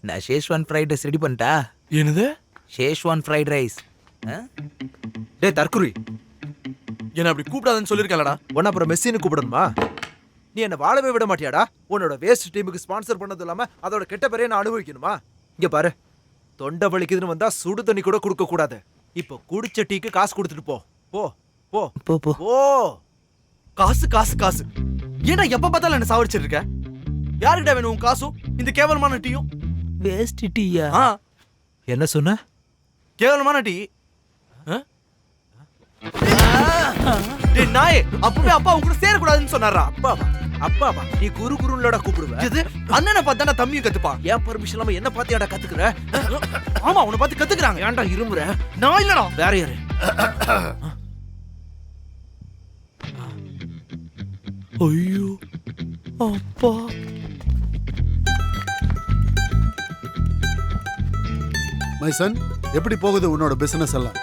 நான் Schezwan fried rice ready பண்ணிட்டா? என்னது? Schezwan fried rice. டேய் தற்குறி, என்ன அப்படி கூப்பிடாதுன்னு சொல்லிருக்கலடா. உன்ன அப்புறம் மெஸ்ஸின்னு கூப்பிடணுமா? நீ என்ன வாழவே விட மாட்டியாடா? உன்னோட வேஸ்ட் டீமுக்கு ஸ்பான்சர் பண்ணது இல்லாம அதோட கெட்ட பேரையே நான் அனுபவிக்கணுமா? இங்க பாரு, தொண்டை வலிக்குதுன்னு வந்தா சுடு தண்ணி கூட கொடுக்க கூடாது. இப்போ குடிச்ச டீக்கு காசு கொடுத்துட்டு போ. போ போ போ போ. ஓ. காசு காசு காசு. ஏன்னா எப்ப பார்த்தாலும் என்ன சாவடிச்சிட்டு இருக்க? யாருக்கிட்ட வேணும் உன் காசும் இந்த கேவலமான டீயும்? வேஸ்ட் டீயா? ஆ, என்ன சொன்ன? கேவலமான டீ. டேய் நாயே, அப்பவே அப்பா உன் கூட சேரக்கூடாதுன்னு சொன்னாரா? அப்பாவா? அப்பாவா? நீ குரு குருன்லடா கூப்பிடுவ? இது அண்ணனை பார்த்தாண்டா தம்பியும் கத்துப்பா. ஏன் பர்மிஷன் இல்லாம என்ன பாத்தியாடா கத்துக்குற? ஆமா, உன்னை பார்த்து கத்துக்கிறாங்க. ஏன்டா இருமுற? நான் இல்லடா. வேற யாரு? ஐயோ அப்பா. மை சன், எப்படி போகுது உன்னோட பிசினஸ் எல்லாம்?